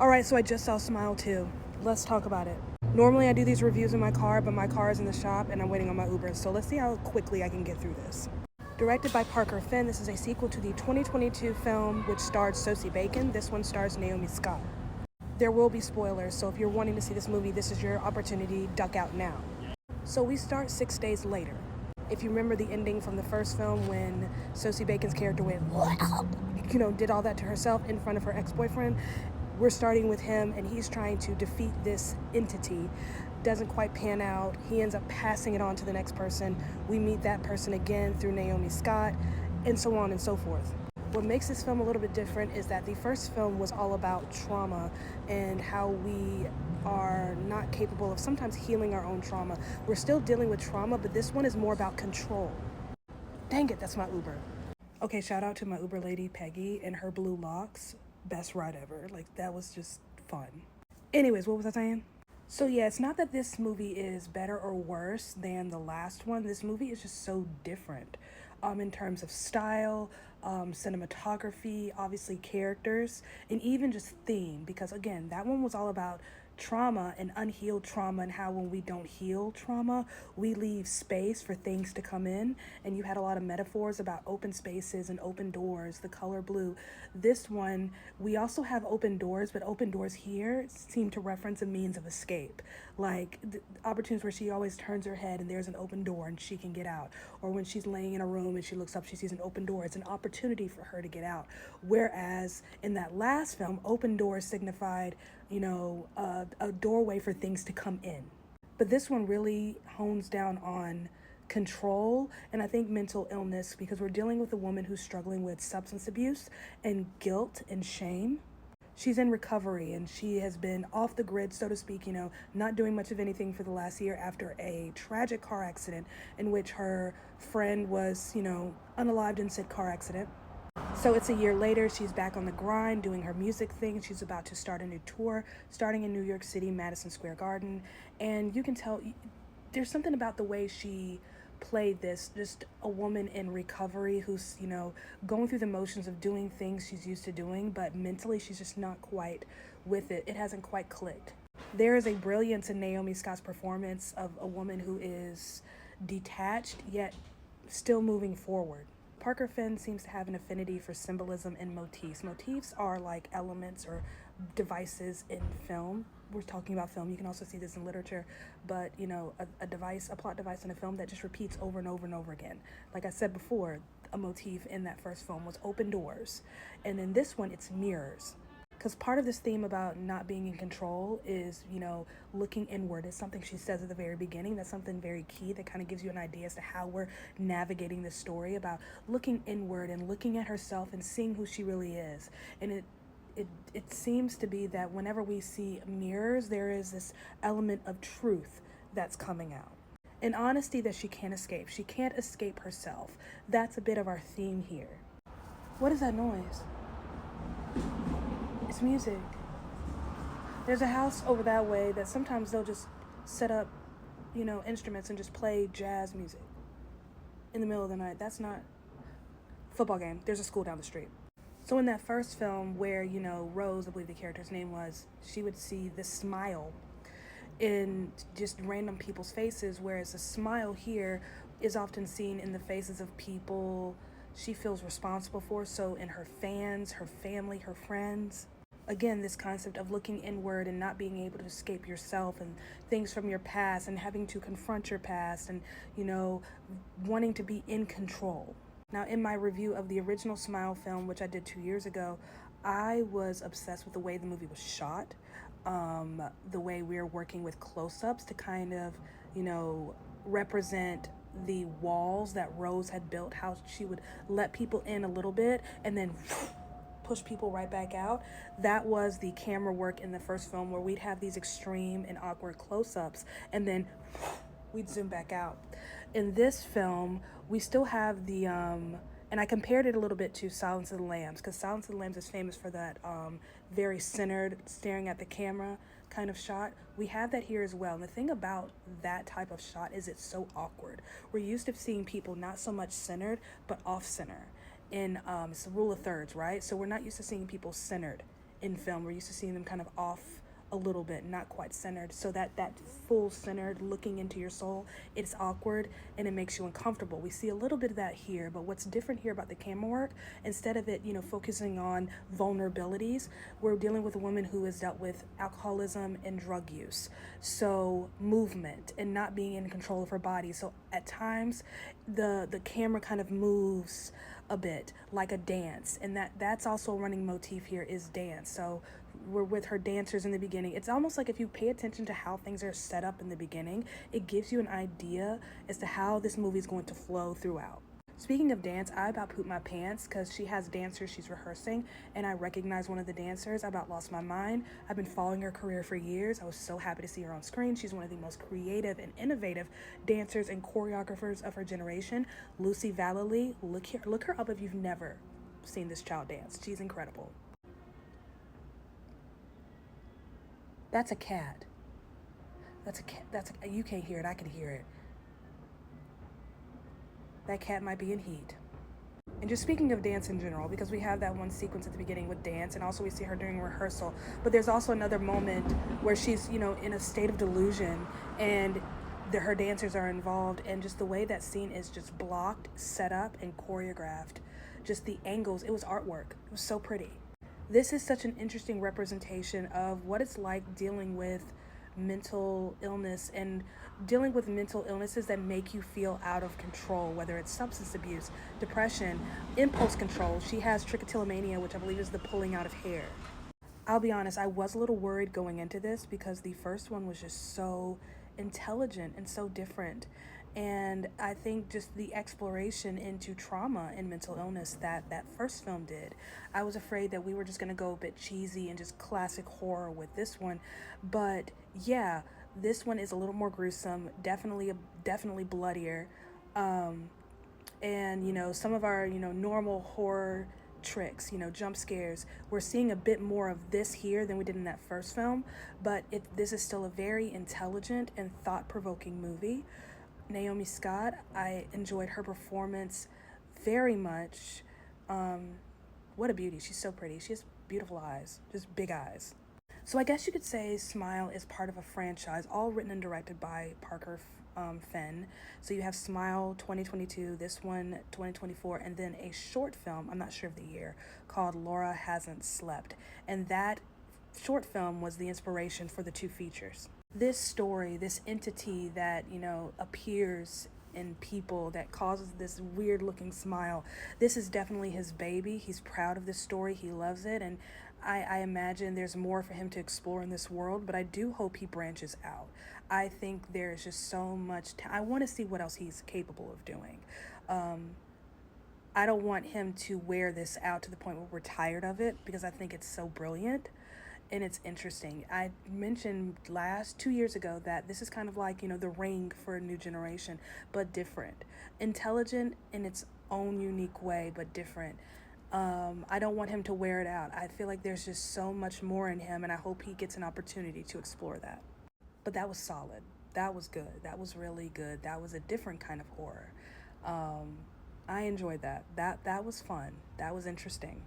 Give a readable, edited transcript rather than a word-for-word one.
Alright, so I just saw Smile 2. Let's talk about it. Normally I do these reviews in my car, but my car is in the shop and I'm waiting on my Uber, so let's see how quickly I can get through this. Directed by Parker Finn, this is a sequel to the 2022 film which starred Sosie Bacon. This one stars Naomi Scott. There will be spoilers, so if you're wanting to see this movie, this is your opportunity. Duck out now. So we start 6 days later. If you remember the ending from the first film when Sosie Bacon's character went, did all that to herself in front of her ex-boyfriend, we're starting with him and he's trying to defeat this entity. Doesn't quite pan out. He ends up passing it on to the next person. We meet that person again through Naomi Scott, and so on and so forth. What makes this film a little bit different is that the first film was all about trauma and how we are not capable of sometimes healing our own trauma. We're still dealing with trauma, but this one is more about control. Dang it, that's my Uber. Okay, shout out to my Uber lady, Peggy, and her blue locks. Best ride ever. Like, that was just fun. Anyways, what was I saying? So yeah, it's not that this movie is better or worse than the last one. This movie is just so different in terms of style, cinematography, obviously characters, and even just theme. Because again, that one was all about trauma and unhealed trauma and how when we don't heal trauma, we leave space for things to come in. And you had a lot of metaphors about open spaces and open doors, the color blue. This one, we also have open doors, but open doors here seem to reference a means of escape. Like the opportunities where she always turns her head and there's an open door and she can get out. Or when she's laying in a room and she looks up, she sees an open door. It's an opportunity for her to get out. Whereas in that last film, open doors signified, a doorway for things to come in. But this one really hones down on control and I think mental illness, because we're dealing with a woman who's struggling with substance abuse and guilt and shame. She's in recovery and she has been off the grid, so to speak, not doing much of anything for the last year after a tragic car accident in which her friend was, unalived in said car accident. So it's a year later, she's back on the grind doing her music thing. She's about to start a new tour, starting in New York City, Madison Square Garden. And you can tell there's something about the way she played this, just a woman in recovery who's, going through the motions of doing things she's used to doing, but mentally she's just not quite with it. It hasn't quite clicked. There is a brilliance in Naomi Scott's performance of a woman who is detached yet still moving forward. Parker Finn seems to have an affinity for symbolism and motifs. Motifs are like elements or devices in film. We're talking about film. You can also see this in literature, but a plot device in a film that just repeats over and over and over again. Like I said before, a motif in that first film was open doors, and in this one, it's mirrors. Because part of this theme about not being in control is, looking inward. Is something she says at the very beginning. That's something very key that kind of gives you an idea as to how we're navigating this story about looking inward and looking at herself and seeing who she really is. And it seems to be that whenever we see mirrors, there is this element of truth that's coming out. An honesty that she can't escape. She can't escape herself. That's a bit of our theme here. What is that noise? It's music. There's a house over that way that sometimes they'll just set up, instruments and just play jazz music in the middle of the night. That's not football game. There's a school down the street. So in that first film where, Rose, I believe the character's name was, she would see this smile in just random people's faces, whereas a smile here is often seen in the faces of people she feels responsible for. So in her fans, her family, her friends. Again, this concept of looking inward and not being able to escape yourself and things from your past and having to confront your past and, wanting to be in control. Now, in my review of the original Smile film, which I did 2 years ago, I was obsessed with the way the movie was shot, the way we were working with close-ups to kind of, represent the walls that Rose had built, how she would let people in a little bit and then push people right back out. That was the camera work in the first film, where we'd have these extreme and awkward close-ups and then we'd zoom back out. In this film, we still have the and I compared it a little bit to Silence of the Lambs, because Silence of the Lambs is famous for that very centered, staring at the camera kind of shot. We have that here as well. And the thing about that type of shot is it's so awkward. We're used to seeing people not so much centered, but off-center. It's the rule of thirds, right? So we're not used to seeing people centered in film. We're used to seeing them kind of off a little bit, not quite centered. So that full centered looking into your soul, it's awkward and it makes you uncomfortable. We see a little bit of that here, but what's different here about the camera work, instead of it, focusing on vulnerabilities, we're dealing with a woman who has dealt with alcoholism and drug use. So movement and not being in control of her body. So at times the camera kind of moves a bit like a dance, and that's also a running motif here is dance. So we're with her dancers in the beginning. It's almost like if you pay attention to how things are set up in the beginning, it gives you an idea as to how this movie is going to flow throughout. Speaking of dance, I about pooped my pants because she has dancers she's rehearsing, and I recognize one of the dancers. I about lost my mind. I've been following her career for years. I was so happy to see her on screen. She's one of the most creative and innovative dancers and choreographers of her generation. Lucy Vallely, look her up if you've never seen this child dance. She's incredible. That's a cat. You can't hear it. I can hear it. That cat might be in heat. And just speaking of dance in general, because we have that one sequence at the beginning with dance, and also we see her during rehearsal, but there's also another moment where she's, in a state of delusion, and her dancers are involved, and just the way that scene is just blocked, set up, and choreographed. Just the angles, it was artwork. It was so pretty. This is such an interesting representation of what it's like dealing with mental illness and dealing with mental illnesses that make you feel out of control, whether it's substance abuse, depression, impulse control. She has trichotillomania, which I believe is the pulling out of hair. I'll be honest, I was a little worried going into this because the first one was just so intelligent and so different. And I think just the exploration into trauma and mental illness that first film did, I was afraid that we were just going to go a bit cheesy and just classic horror with this one. But yeah, this one is a little more gruesome, definitely bloodier. And some of our normal horror tricks, jump scares, we're seeing a bit more of this here than we did in that first film, but this is still a very intelligent and thought-provoking movie. Naomi Scott, I enjoyed her performance very much. What a beauty. She's so pretty. She has beautiful eyes, just big eyes. So I guess you could say Smile is part of a franchise, all written and directed by Parker Finn. So you have Smile 2022, this one 2024, and then a short film, I'm not sure of the year, called Laura Hasn't Slept. And that short film was the inspiration for the two features. This story, this entity that, appears in people that causes this weird looking smile, this is definitely his baby. He's proud of this story. He loves it. And I imagine there's more for him to explore in this world, but I do hope he branches out. I think there's just so much. I want to see what else he's capable of doing. I don't want him to wear this out to the point where we're tired of it because I think it's so brilliant and it's interesting. I mentioned 2 years ago that this is kind of like, The Ring for a new generation, but different. Intelligent in its own unique way, but different. I don't want him to wear it out. I feel like there's just so much more in him, and I hope he gets an opportunity to explore that. But that was solid. That was good. That was really good. That was a different kind of horror. I enjoyed that. That was fun. That was interesting.